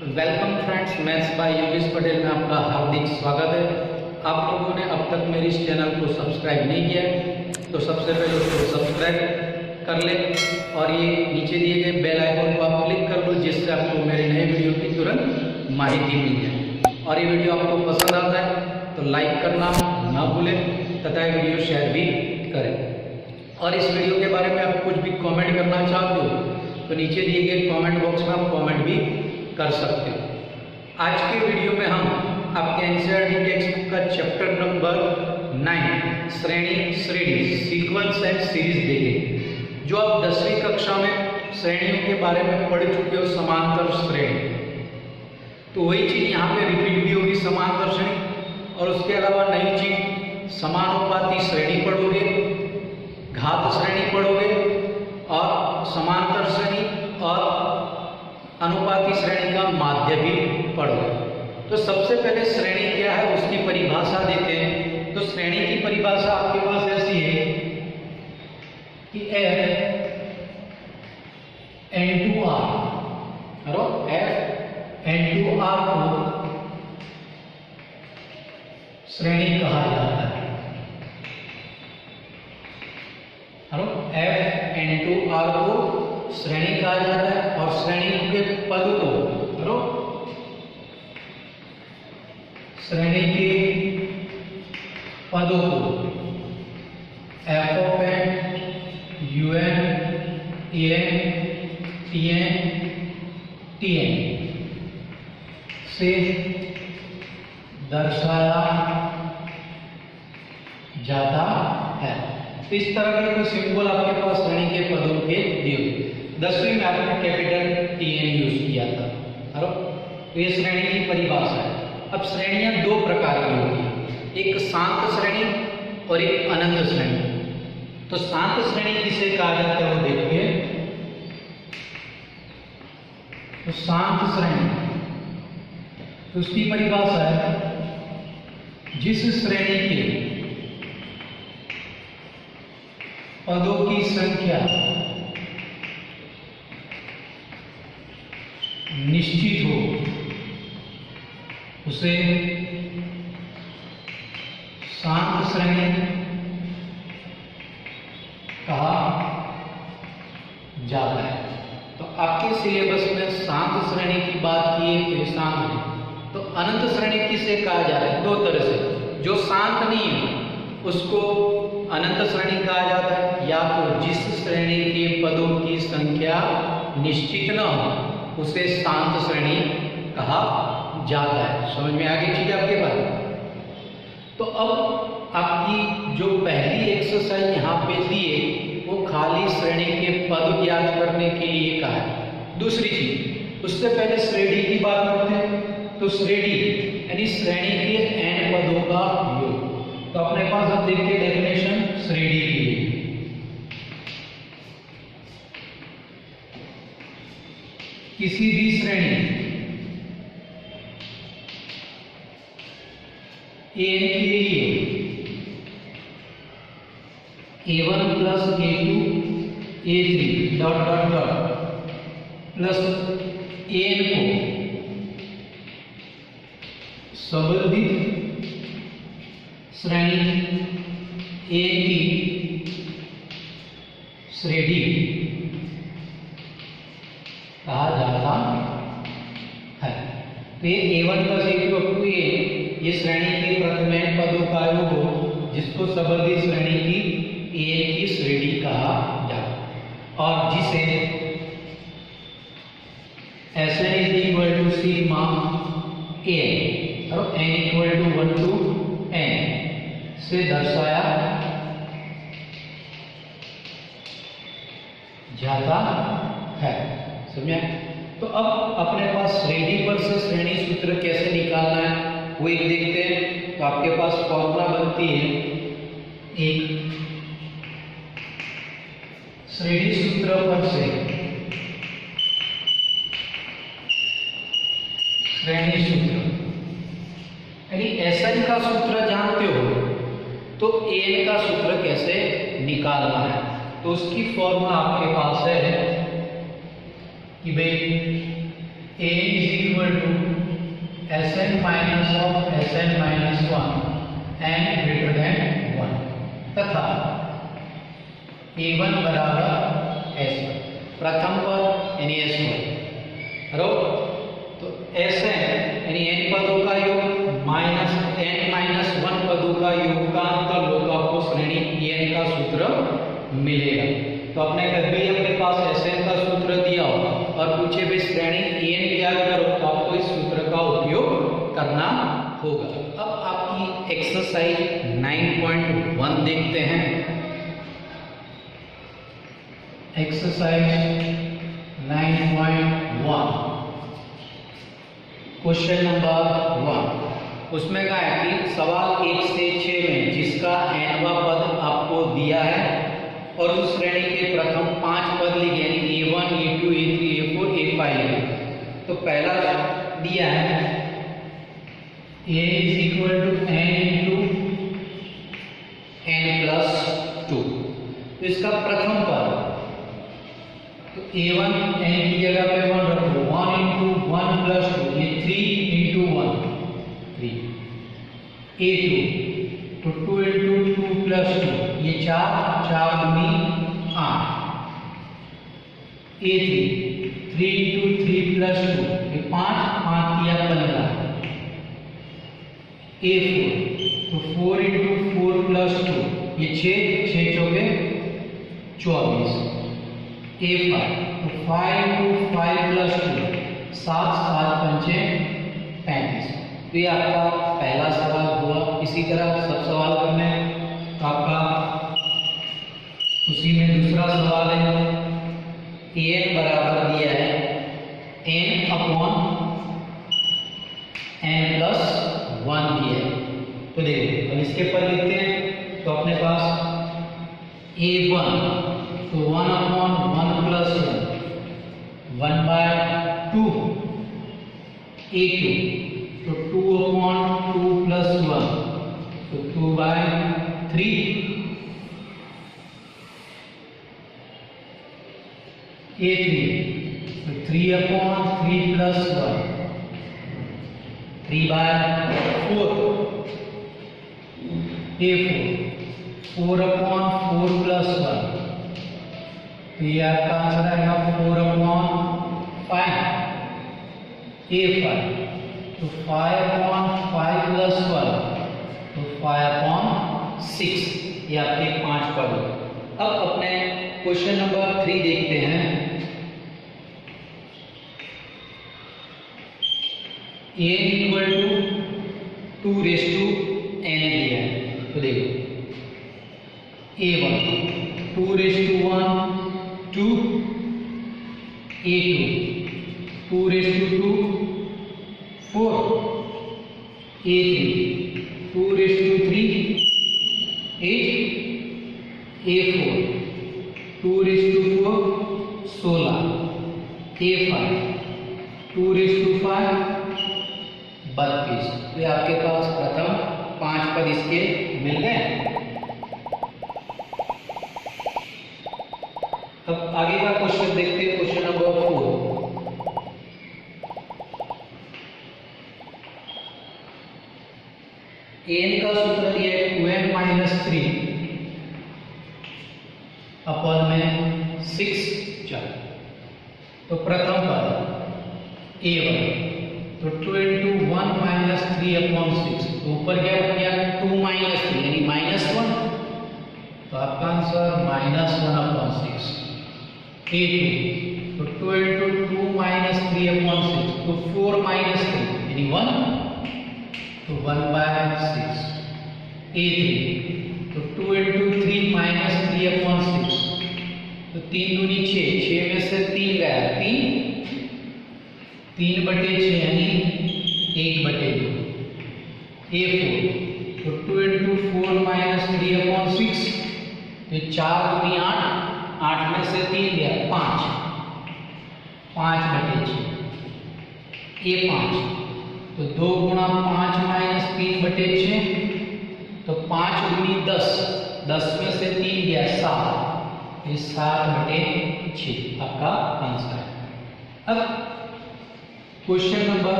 Welcome friends, maths by Yogesh Patel में आपका हार्दिक स्वागत है। आप लोगों ने अब तक मेरे इस चैनल को सब्सक्राइब नहीं किया है तो सबसे पहले उसको सब्सक्राइब कर ले और ये नीचे दिए गए बेल आइकन को आप क्लिक कर लो, जिससे आपको मेरे नए वीडियो की तुरंत माहिती मिल जाए। और ये वीडियो आपको पसंद आता है तो लाइक करना ना भूलें तथा ये वीडियो शेयर भी करें। और इस वीडियो के बारे में आप कुछ भी कमेंट करना चाहते हो तो नीचे दिए गए कमेंट बॉक्स में आप कमेंट भी कर सकते हो। आज के वीडियो में हम आपके एनसीईआरटी टेक्स्ट बुक का चैप्टर नंबर 9 श्रेणी सीक्वेंस एंड सीरीज देखेंगे। जो आप 10वीं कक्षा में श्रेणियों के बारे में पढ़ चुके हो, समांतर श्रेणी, तो वही चीज यहाँ पे रिपीट भी होगी, समांतर श्रेणी। और उसके अलावा नई चीज समानुपाती श्रेणी पढ़ोगे, घात श्रेणी पढ़ोगे और समांतर श्रेणी और अनुपाती श्रेणी का माध्य भी पढ़ोगे। तो सबसे पहले श्रेणी क्या है उसकी परिभाषा देते हैं। तो श्रेणी की परिभाषा आपके पास ऐसी है कि F/R को श्रेणी कहा जाता है। F/R को श्रेणी कहा जाता है और श्रेणी के पद को श्रेणी के पदों को F(n), UN, AN, TN, TN से दर्शाया जाता है। तो इस तरह के कुछ सिंबल आपके पास श्रेणी के पदों के दिए। 10वीं में आपने कैपिटल TN यूज किया था। तो ये श्रेणी की परिभाषा है। अब श्रेणियां दो प्रकार की होती हैं, एक शांत श्रेणी और एक अनंत श्रेणी। तो शांत श्रेणी किसे कहा जाता है वो देखिए। तो शांत श्रेणी, तो उसकी परिभाषा है जिस श्रेणी के पदों की संख्या निश्चित हो उसे शांत श्रेणी कहा जाता है। तो आपके सिलेबस में शांत श्रेणी की बात की है तो शांत है। तो अनंत श्रेणी किसे कहा जाता है? दो तरह से। जो शांत नहीं है उसको अनंत श्रेणी कहा जाता है, या तो जिस श्रेणी के पदों की संख्या निश्चित न हो उसे शांत श्रेणी कहा जाता है। समझ में आ गई चीज आपके पास? तो अब आपकी जो पहली एक्सरसाइज यहाँ पे दी है वो खाली श्रेणी के पद ज्ञात करने के लिए कहा है। दूसरी चीज, उससे पहले श्रेणी की बात करते हैं। तो श्रेणी यानी श्रेणी के n पदों का योग। तो अपने पास अब देखिए डेफिनेशन श्रेणी की है। किसी भी श्रेणी एन के लिए A1 plus A2 A3 dot dot dot plus n को संबंधित श्रेणी ए की श्रेणी कहा जाता है। तो ये A1 plus A2 up to A ये श्रेणी के प्रथम पदों का योग हो जिसको संबंधित श्रेणी की ए की श्रेणी कहा जाता है और जिसे Sn is equal to sigma n और n equal to 1 to n से दर्शाया जाता है। समझे? तो अब अपने पास श्रेणी पर से श्रेणी सूत्र कैसे निकालना है वो एक देखते हैं। तो आपके पास फॉर्मूला बनती है एक श्रेणी सूत्र पर से श्रेणी सूत्र यानी Sn का सूत्र जानते हो तो An का सूत्र कैसे निकालना है। तो उसकी फॉर्मूला आपके पास है कि भाई a is equal to Sn minus of Sn minus 1 and greater than 1 तथा a1 बराबर s1 प्रथम पद यानी s1 बराबर। तो Sn यानी n पदों का योग माइनस n माइनस 1 पदों का योग का अंतर लोग आपको श्रेणी en का सूत्र मिलेगा। तो अपने कभी अपने पास Sn का सूत्र दिया हो और पूछे भी श्रेणी en ज्ञात करो तो आपको इस सूत्र का उपयोग करना होगा। अब आपकी एक्सरसाइज 9.1 देखते हैं। एक्सरसाइज 9.1 क्वेश्चन नंबर 1 उसमें कहा है कि सवाल 1 से 6 में जिसका nवां पद आपको दिया है और उस श्रेणी के प्रथम 5 पद लिखे यानी a1 a2 a3 a4 a5 तो पहला दिया है a is equal to n into n plus 2 तो इसका प्रथम पद तो a1 n की जगह पे 1 रखो 1 into 1 plus 2 ये 3 into 1 3 a2 तो 2 into 2 plus 2 ये 4 4 दूनी 8 a3 3 into 3 plus 2 ये 5 5 किया 15 a4 तो 4 into 4 plus 2 ये 6 6 चौके 24 a5 तो 5 into 5 plus 2 7 7 पंचे 35 तो ये आपका पहला सवाल हुआ। इसी तरह सब सवाल करने तो आपका उसी में दूसरा सवाल है an बराबर दिया है n अपॉन n प्लस 1 दिया है। तो देखो अब इसके पर लिखते हैं तो अपने पास a1 तो 1 अपॉन 1 प्लस 1 by 2 a2 तो 2 अपॉन 2 प्लस 1 तो 2 by 3 a3 तो 3 upon 3 plus 1 3 by 4 a4 4 upon 4 plus 1 तो ये आपका आंसर आएगा 4 अपॉन 5 a5 तो 5 अपॉन 5 प्लस 1 तो 5 अपॉन 6 ये आपके 5 पद। अब अपने क्वेश्चन नंबर 3 देखते हैं। a equal to 2 raise to n दिया है तो देखो a1 2 raise to 1 2 a2 2 raise to 2 4 a3 2 raise to 3 8 a4 2 raise to 4 16 a5 2 raise to 5 32 तो ये आपके पास प्रथम 5 पद इसके मिल गए। अब आगे का क्वेश्चन देखते हैं। क्वेश्चन नंबर 4 an का सूत्र दिया है 2n माइनस 3 अपॉन में 6 चल तो प्रथम पद a1 तो 2 into 1 minus 3 upon 6 तो ऊपर क्या हो गया 2 minus 3 यानी -1 तो आपका आंसर -1 upon 6 a2 तो 2 into 2 minus 3 upon 6 तो 4 minus 3 यानी 1 तो 1 by 6 a3 तो 2 into 3 minus 3 upon 6 तो 3 दूनी 6 6 में से 3 गया 3 बटे 6 यानी 1 बटे 2 a4 तो 2 into 4 minus 3 upon 6 तो 4 दूनी 8 8 में से 3 गया 5 5 बटे 6 a5 तो 2 गुणा 5 माइनस 3 बटे 6 तो 5 दूनी 10 10 में से 3 गया 7 ये 7 बटे 6 आपका आंसर है। अब क्वेश्चन नंबर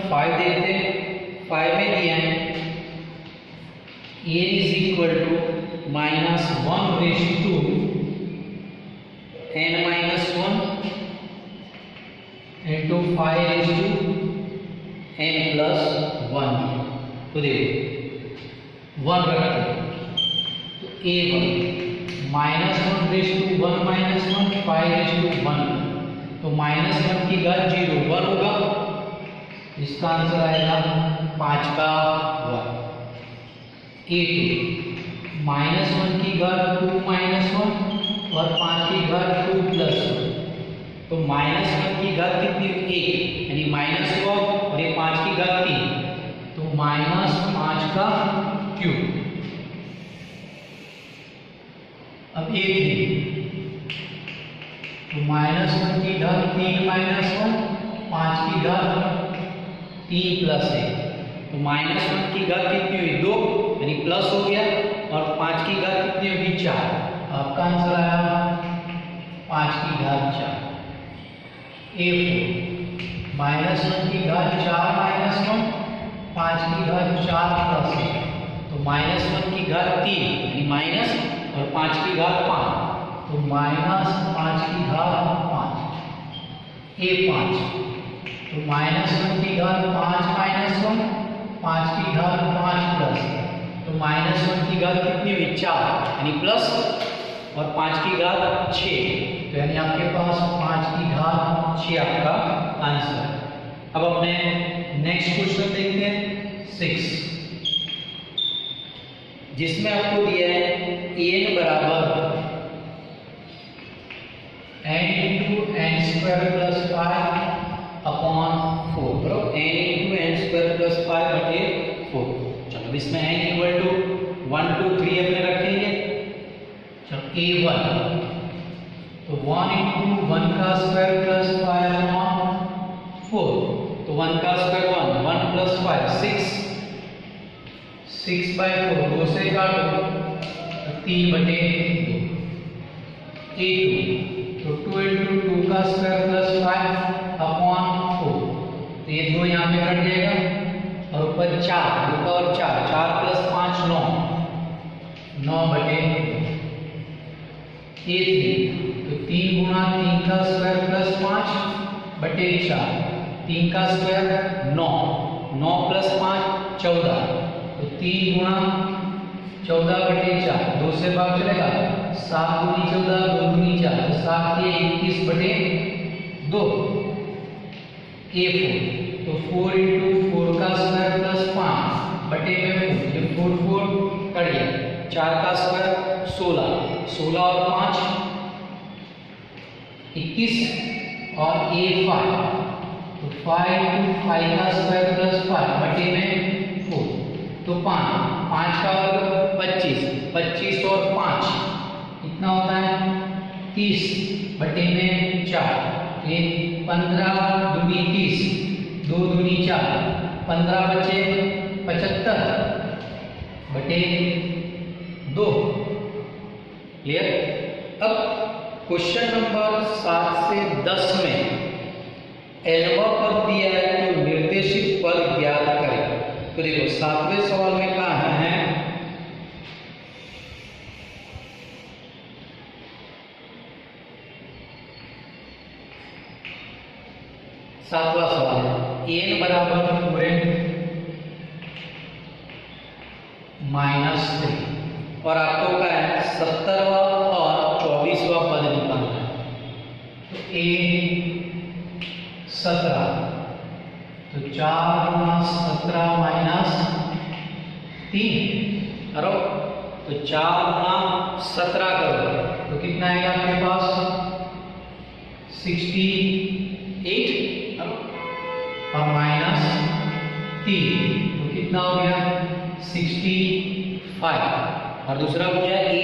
5 देखते हैं। 5 में दिया है n is equal to -1 raise to n minus 1 into 5 raise to n plus 1। तो देखो 1 रखते हैं तो a1 -1 raise to 1 minus 1 5 raise to 1, तो -1 की घात 0 1 होगा, इसका आंसर आएगा 5 का 1। a2 -1 की घात 2 माइनस 1 और 5 की घात 2 प्लस 1, तो -1 की घात कितनी 1 यानी माइनस हुआ और ये 5 की घात 3, तो -5 का क्यूब। अब a3 तो -1 की घात 3 माइनस 1 5 की घात 3 प्लस 1, तो -1 की घात कितनी हुई 2 यानी प्लस हो गया और 5 की घात कितनी होगी 4, आपका आंसर आया 5 की घात 4। a4 -1 की घात 4 माइनस 1 5 की घात 4 प्लस 1, तो -1 की घात 3 यानी माइनस और 5 की घात 5, तो -5 की घात 5। a5 तो -1 की घात 5 माइनस 1 5 की घात 5 प्लस, तो -1 की घात कितनी हुई 4 यानी प्लस और 5 की घात 6, तो यानी आपके पास 5 की घात 6 आपका आंसर। अब अपने नेक्स्ट क्वेश्चन देखते हैं 6, जिसमें आपको दिया है n बराबर n into n square plus 5 upon 4, बराबर n into n square plus 5 बटे 4। चलो इसमें n इक्वल टू 1 2 3 अपने रखेंगे। चलो a1 तो 1 इंटू 1 का स्क्वायर प्लस 5 अपॉन 4, तो 1 का स्क्वायर 1 प्लस 5 6/4 2 से काटो तो 3/2। a2 तो 2 इंटू 2 का स्क्वायर प्लस 5 अपॉन 4, तो ये 2 यहाँ पे कट जाएगा और ऊपर 4 2 का और 4 प्लस 5 9/2। a3 तो 3 गुणा 3 का स्क्वायर प्लस 5 बटे 4, 3 का स्क्वायर 9 प्लस 5 14, तो 3 गुणा 14 बटे 4 2 से भाग चलेगा 7 दूनी 14 2 दूनी 4, तो 7 के 21/2। a4 तो 4 इंटू 4 का स्क्वायर प्लस 5 बटे में 4 कट गया, 4 का स्क्वायर 16 और 5 21 और a5 तो 5 इंटू 5 का स्क्वायर प्लस 5 बटे में 4, तो 5 का वर्ग 25 और 5 कितना होता है 30 बटे में 4, ये 15 दूनी 30 2 दूनी 4 15 बचे 75 बटे 2। क्लियर। अब क्वेश्चन नंबर 7 से 10 में nवां पद दिया है तो निर्देशित पद ज्ञात करें। तो देखो 7वें सवाल में कहा है सातवां सवाल है n बराबर पूरे -3 और आपको क्या है 70वां और 24वां पद निकालना है। तो a 17 तो 4 गुणा 17 माइनस 3 करो, तो 4 गुणा 17 करो तो कितना आएगा आपके पास 68 और माइनस 3 तो कितना हो गया 65 और दूसरा हो गया a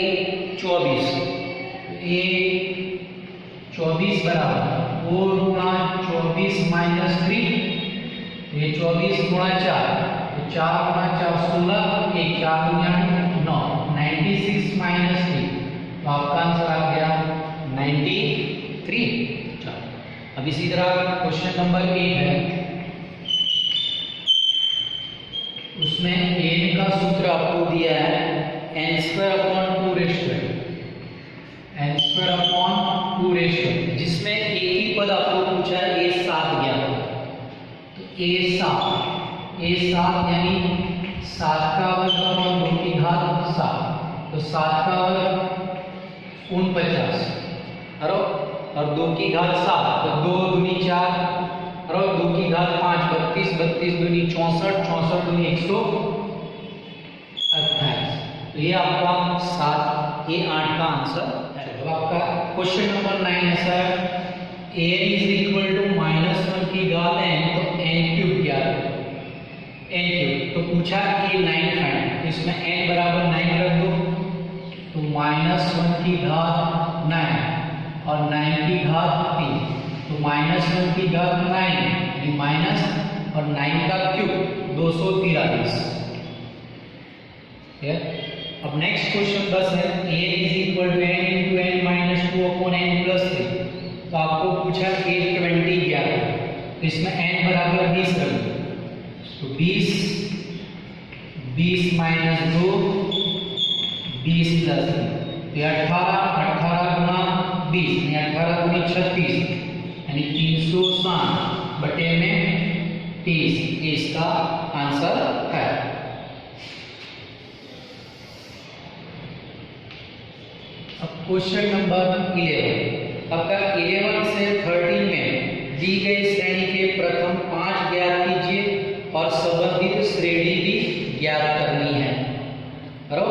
24 बराबर 4 गुणा 24 माइनस 3, ये 24 गुणा 4 तो 4 गुणा 4 16 1 4 गुणा 9 96 माइनस 3, तो आपका आंसर आ गया 93। चलो अब इसी तरह क्वेश्चन नंबर 8 है उसमें n का सूत्र आपको दिया है n² अपॉन 2 जिसमें एक ही पद आपको पूछा है a7 ज्ञात है। तो a7 यानी 7 का वर्ग अपॉन 2 की घात 7, तो 7 का वर्ग 49 और 2 की घात 7, तो 2 दूनी 4 और 2 की घात 5 32, 32 दूनी 64, 64 दूनी 128। तो ये आपका 7 ये 8 का आंसर है। तो आपका क्वेश्चन नंबर 9 ऐसा है an इज इक्वल टू -1 की घात n, तो n³ क्या है n³। तो पूछा कि 9 फाइंड, इसमें n बराबर 9 रख दो, तो -1 की घात 9 और 9 की घात 3, तो -1 की घात 9 यानी माइनस और 9 का क्यूब 243। अब नेक्स्ट क्वेश्चन 10 है an is equal to n into n minus 2 upon n plus 3। तो आपको पूछा 820 क्या है, तो इसमें n बराबर 20 रख दो, तो 20 माइनस 2 20 प्लस 3, तो 18 गुना 20 यानी 18 गुनी 36 यानी 360 बटे में 30, इसका आंसर है। अब क्वेश्चन नंबर 11, आपका 11 से 13 में दी गई श्रेणी के प्रथम 5 ज्ञात कीजिए और संबंधित श्रेणी भी ज्ञात करनी है। तो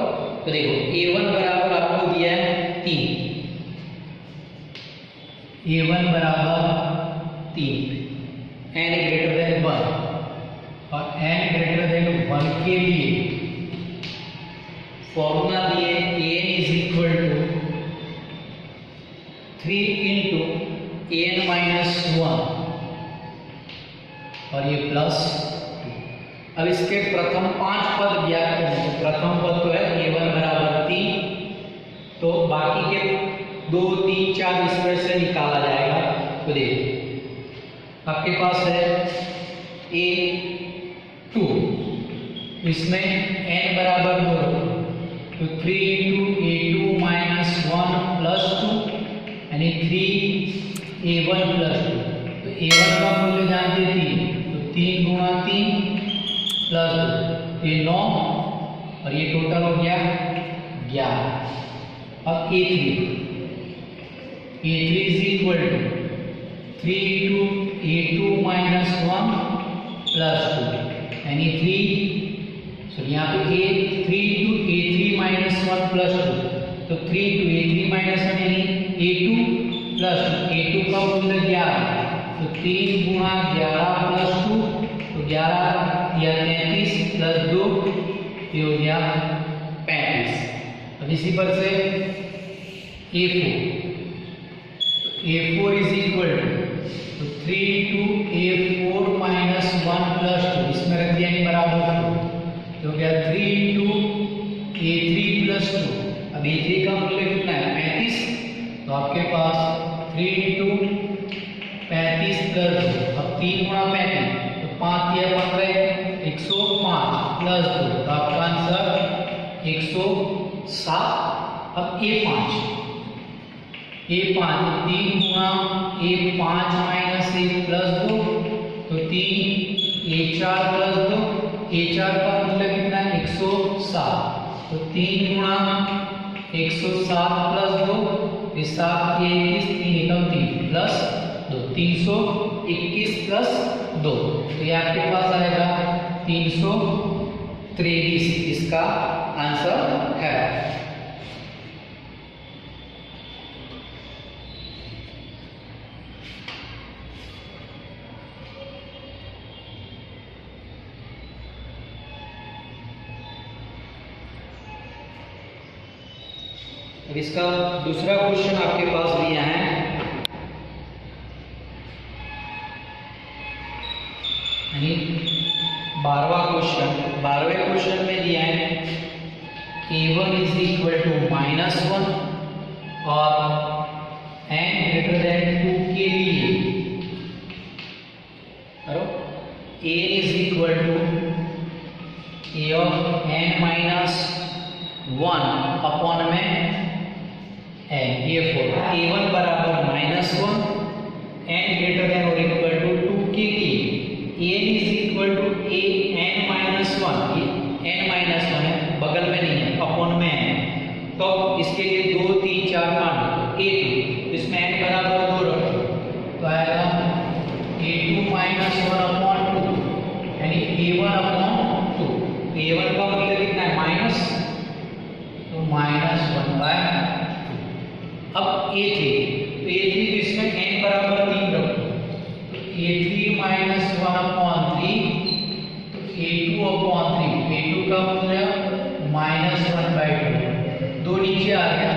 देखो a1 बराबर आपको दिया है 3, a1 बराबर 3, n ग्रेटर देन 1 और n ग्रेटर देन 1 के लिए फॉर्मूला दिए an is equal to 3 into n minus 1 और ये प्लस 2। अब इसके प्रथम 5 पद ज्ञात करें, तो प्रथम पद तो है a1 बराबर 3, तो बाकी के 2 3 4 इसमें से निकाला जाएगा। तो देखो आपके पास है a2, इसमें n बराबर 2, तो 3 इंटू a2 माइनस 1 प्लस 2 यानी 3a1 प्लस 2। तो a1 का मूल्य जानते 3, तो 3 गुणा 3 प्लस 2 ये 9 और ये टोटल हो गया 11। अब a3 is equal to 3 into a2 minus 1 plus 2 यानी 3, सो यहाँ पे 3 इंटू a3 माइनस 1 प्लस 2, तो 3 इंटू a3 माइनस 1 यानी a2 प्लस a2 का मूल्य 11, तो 3 गुणा 11 प्लस 2, तो 11 या 33 प्लस 2 ये हो गया 35। अब इसी पर से a4 is equal to 3 into a4 minus 1 plus 2, इसमें रख दिया बराबर 2, तो हो गया 3 इंटू a3 प्लस 2। अब a3 का मूल्य कितना है 35, तो आपके पास 3 इंटू 35 प्लस 2, अब 3 गुणा 35, तो 5 या 15 105 प्लस 2, तो आपका आंसर 107। अब a5 3 गुणा a5 माइनस 1 प्लस 2, तो 3 a4 प्लस 2, a4 का मूल्य कितना है 107, तो 3 गुणा 107 प्लस 2, 7 21 3 3 प्लस 2 321 प्लस 2, तो ये आपके पास आएगा 323, इसका आंसर है। अब इसका दूसरा क्वेश्चन आपके पास दिया है, यानी 12वें क्वेश्चन में दिया है a1 इज इक्वल टू -1 और n ग्रेटर देन 2 के लिए a is equal to a of n minus 1 upon में n, ये 4 a1 बराबर -1 n ग्रेटर देन और इक्वल टू 2 के लिए n is equal to a n minus 1, ये n माइनस 1 है, बगल में नहीं है, अपॉन में है, तो इसके लिए 2 3 4 5 a2, इसमें n बराबर 2 रखो तो आएगा a2 माइनस 1 अपॉन 2 यानी a1 अपॉन 2, तो a1 का मूल्य कितना है माइनस, तो -1/2। अब a3, तो a3 तो इसमें n बराबर 3 रखो तो a3 माइनस 1 अपॉन 3, तो a2 अपॉन 3, a2 का मूल्य -1/2, 2 नीचे आ गया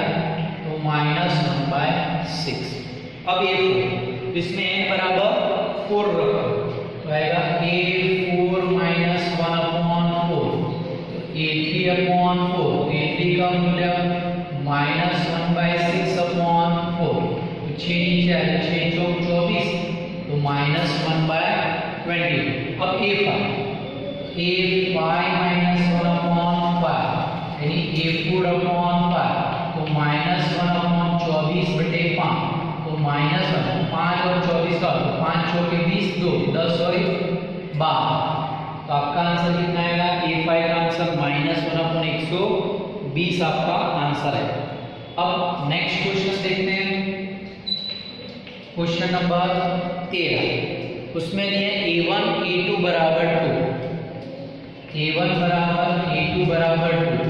तो -1/6। अब a4, इसमें n बराबर 4 रखो तो आएगा a4 माइनस 1 अपॉन 4, तो a3 अपॉन 4, a3 का मूल्य -1/6 अपॉन 4, तो 6 नीचे आएगा, 6 चौक 24, तो -1/20। अब a5 माइनस 1 अपॉन 5 यानी a4 अपॉन 5, तो -1 अपॉन 24/5, तो -1, 5 और 24 का 5 चौके 20, 2 10 और 12, तो आपका आंसर कितना आएगा, a5 का आंसर -1 अपॉन 120 आपका आंसर है। अब नेक्स्ट क्वेश्चन देखते हैं, क्वेश्चन नंबर 13, उसमें दिए a1 a2 बराबर 2, a1 बराबर a2 बराबर 2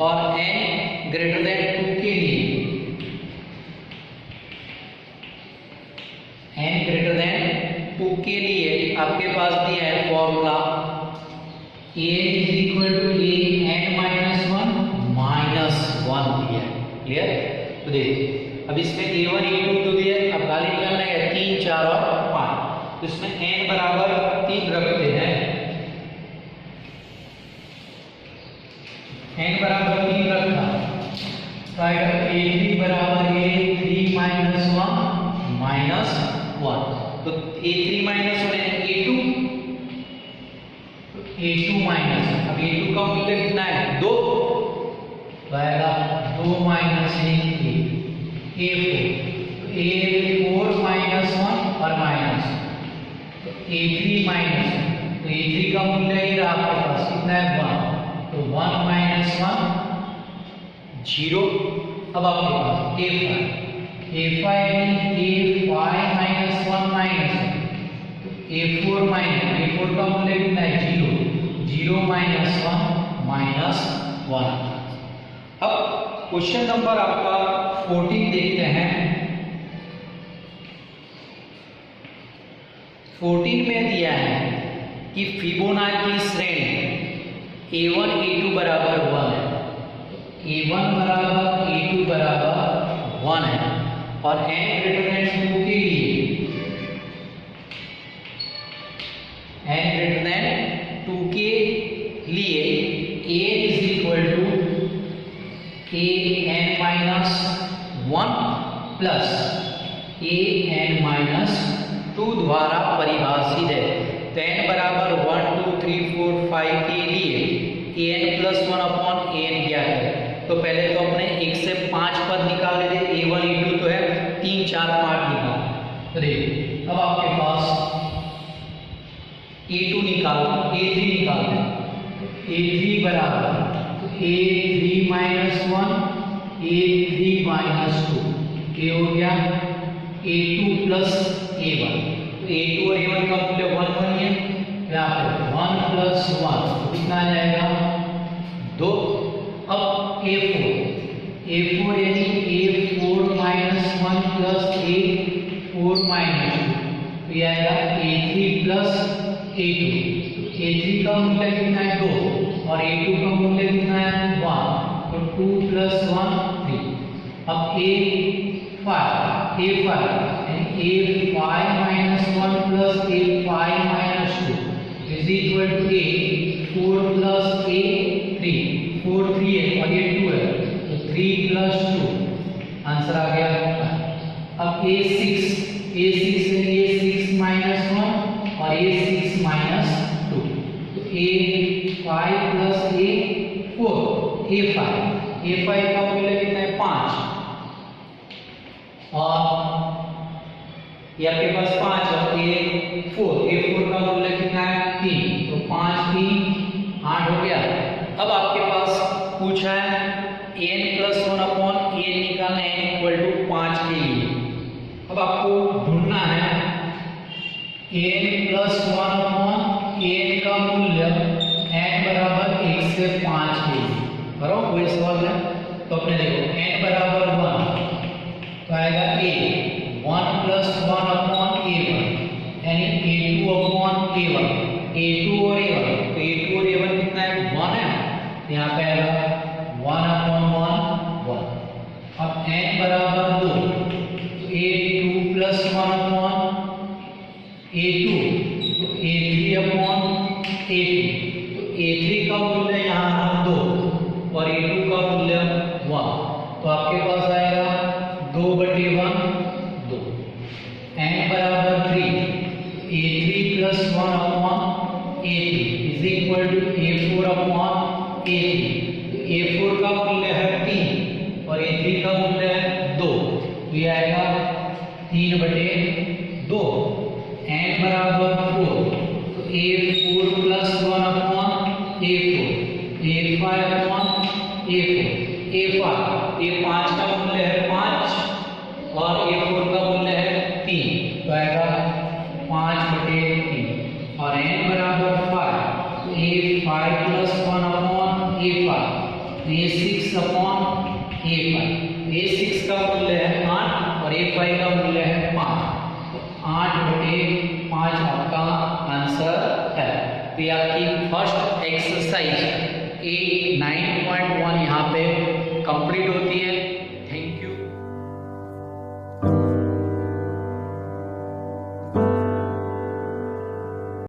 और n ग्रेटर देन 2 के लिए n ग्रेटर देन 2 के लिए आपके पास दिया है formula a is equal to a n minus 1 दिया है, क्लियर। तो देखिए अब इसमें a1 a2 तो दिया, अब गाली निकालना है 3 4 और 5, तो इसमें n बराबर 3 रखते हैं, n बराबर 3 रखा तो आएगा a3 बराबर a3 माइनस 1, तो a3 माइनस 1 है a2 माइनस, अब a2 का मूल्य कितना है 2, तो आएगा 2 माइनस 1 a4 माइनस 1 और माइनस, तो a3 माइनस, तो a3 का मूल्य ही रहा आपके पास कितना है 1, तो 1 माइनस 1 0। अब आपके पास a5 माइनस 1 माइनस, तो a4 माइनस, a4 का मूल्य कितना है 0 माइनस 1 अब क्वेश्चन नंबर आपका 14 देखते हैं। 14 में दिया है कि फिबोनाची श्रेणी a1 a2 बराबर 1 है, a1 बराबर a2 बराबर 1 है और n ग्रेटर देन 2 के लिए n ग्रेटर देन 2 के लिए a is equal to a n minus 1 plus a n minus 2 द्वारा परिभाषित है। तो n बराबर 1 2 3 4 5 के लिए a n plus 1 upon a n ज्ञात है। तो पहले तो अपने 1 से 5 पद निकाल लेते, a1 a2 तो है 3 4 5 निकाल, तो देखिए अब आपके पास a2 निकाल, a3 निकाल दें, a3 बराबर a3 माइनस 1 a3 माइनस 2, ये हो गया a2 प्लस a1, तो a2 और a1 का मूल्य 1 1 है, यहाँ पे 1 प्लस 1 तो कितना आ जाएगा 2। अब a4 यानी a4 minus 1 plus a4 minus 2, तो ये आएगा a3 प्लस a2, a3 का मूल्य कितना है 2 और a2 का मूल्य कितना है 1, तो 2 प्लस 1 3। अब a5 minus 1 plus a5 minus 2 is equal to a4 plus a3, 4 3 है और ये 2 है, तो 3 प्लस 2 आंसर आ गया। अब a6 a6 माइनस 1 और a6 माइनस 2, तो a5 5 प्लस ए 4 A5 का मूल्य कितना है 5 और ये आपके पास 5 और A4 का मूल्य कितना है 3 तो 5 3 8 हो गया। अब आपके पास पूछा है n+1/n निकालना n = 5 के लिए। अब आपको ढूंढना है n+1/n का मूल्य n बराबर 1 से 5 के लिए। करो कोई सवाल है तो अपने देखो n बराबर 1 तो आएगा a 1+1/a1 यानी a2/a1 a2 और a1 कितना है 1 है, यहाँ पे आएगा 1/1 1। अब n बराबर 2 तो a2+1/a2 तो a3/a2 तो a3 का मूल्य यहाँ 2 और a2 का मूल्य 1 तो आपके पास आएगा 2/1 2। n बराबर 3 a3+1/a3 is equal to a4/a3 तो a4 का मूल्य है 3 और a3 का मूल्य है 2 तो ये आएगा 3/2। n बराबर 4 तो a4+1/a4 a5 का मूल्य है 5 और a4 का मूल्य है 3 तो आएगा 5/3 और n बराबर 5 तो a5+1/a5 a6/a5 का मूल्य है 8 और a5 का मूल्य है 5 तो 8/5 आपका आंसर है। तो ये आपकी फर्स्ट एक्सरसाइज A 9.1 यहाँ पे कंप्लीट होती है।